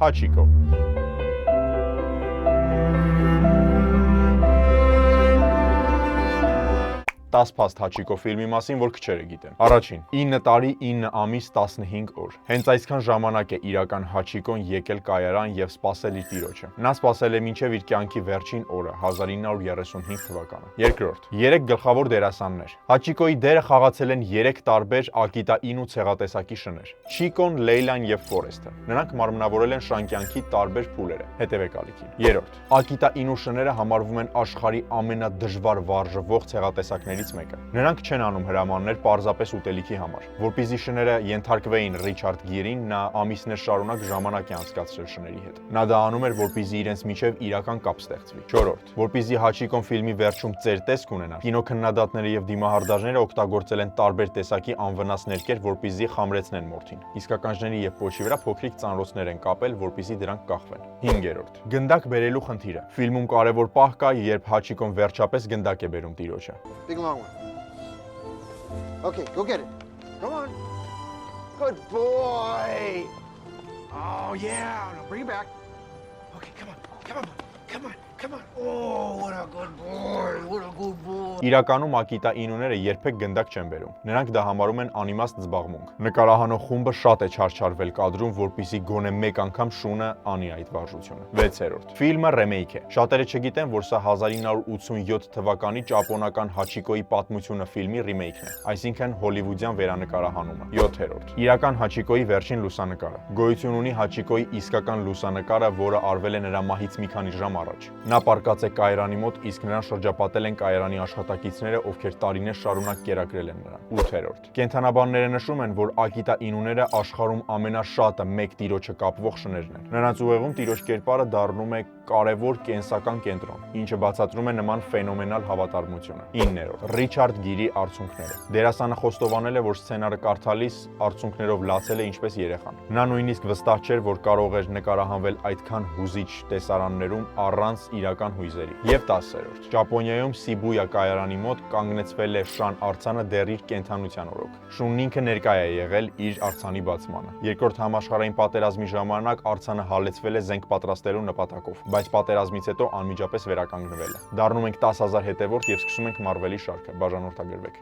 Հաչիկո։ Տաս փաստ Հաչիկո ֆիլմի մասին, որ քչերը գիտեն։ Առաջին՝ 9 տարի, 9 ամիս, 15 օր։ Հենց այսքան ժամանակ է իրական Հաչիկոն եկել կայարան եւ սպասել իր տիրոջը։ Նա սպասել է մինչեւ իր կյանքի վերջին օրը 1935 թվականը։ Երկրորդ՝ 3 գլխավոր դերասաններ։ Հաչիկոյի դերը խաղացել են 3 տարբեր Ակիտա Ինու ցեղատեսակի շներ՝ Չիկոն, Լեյլան եւ Ֆորեստը։ Նրանք մարմնավորել են շանկյանքի տարբեր փուլերը։ Հետևեք ալիքին։ Երրորդ՝ Ակիտա Ինու շները համարվում են աշխարհի ամենադժվար վարժվող ցեղատեսակների մեկը։ Նրանք չեն անում հրամաններ պարզապես ուտելիքի համար։ Որպեսզի շները ենթարկվեին Ռիչարդ Գիրին, նա ամիսներ շարունակ ժամանակ է անցկացրել շների հետ։ Նա դա անում էր, որպեսզի իրենց միջև իրական կապ ստեղծվի։ Չորրորդ՝ որպեսզի Հաչիկոն ֆիլմի վերջում ծեր տեսք ունենար, կինոքննադատները եւ դիմահարդարները օգտագործել են տարբեր տեսակի անվնաս ներկեր, որպեսզի խամրեցնեն մորթին։ Իսկականների եւ պոչի վրա փոքրիկ ծանրոցներ են կապել, որպեսզի դրանք կախվեն։ Հինգերորդ՝ գնդակ բերելու խնդիրը։ Ֆիլմում կարևոր պահ կա, երբ Հաչիկոն վերջապես գնդակ է բերում տիրոջը։ Big long one. Okay, go get it. Come on. Good boy. Oh, yeah. Now bring it back. Okay, come on. Come on. Come on. Come on. Oh, what a good boy. What a good boy. Իրականում Ակիտա Ինուները երբեք գնդակ չեն բերում։ Նրանք դա համարում են անիմաստ զբաղմունք։ Նկարահանող խումբը շատ է չարչարվել կադրում, որպեսզի գոնե մեկ անգամ շունը անի այդ վարժությունը։ 6-րդ։ Ֆիլմը ռեմեյք է։ Շատերը չգիտեն, որ սա 1987 թվականի ճապոնական Հաչիկոյի պատմությունը ֆիլմի ռիմեյքն է, այսինքն հոլիվուդյան վերանկարահանումը։ 7-րդ։ Իրական Հաչիկոյի վերջին լուսանկարը։ Գոյություն ունի Հաչիկոյի իսկական լուսանկարը, որը արվել է նրա մահից մի քանի ժամ առաջ։ Նա պառկած է կայարանի մոտ, իսկ նրան շրջապատել են կայարանի աշխատակիցները, ովքեր տարիներ շարունակ կերակրել են նրան։ 8-րդ։ Կենդանաբանները նշում են, որ Ակիտա Ինուները աշխարհում ամենաշատը մեկ տիրոջը կապվող շներն են։ Նրանց ուղեղում տիրոջ կերպարը դառնում է կարևոր կենսական կենտրոն, ինչը բացատրում է նման ֆենոմենալ հավատարմությունը։ 9-րդ։ Ռիչարդ Գիրի արցունքները։ Դերասանը խոստովանել է, որ սցենարը կարդալիս արցունքներով լացել է ինչպես երեխան։ Նա նույնիսկ վստահ չէր, որ կարող էր նկարահանվել այդքան հուզիչ տեսարաններում առանց իրական հույզերի։ Եվ 10-րդ։ Ճապոնիայում Սիբույա կայարանի մոտ կանգնեցվել է Շան արձանը դեռ իր կենդանության օրոք։ Շունն ինքը ներկայ է եղել իր արձանի բացմանը։ Երկրորդ համաշխարհային պատերազմի ժամանակ արձանը հալեցվել է զենք պատրաստելու նպատակով, բայց պատերազմից հետո անմիջապես վերականգնվել է։ Դառնում ենք 10,000 հետևորդ եւ սկսում ենք Մարվելի շարքը։ Բաժանորդագրվեք։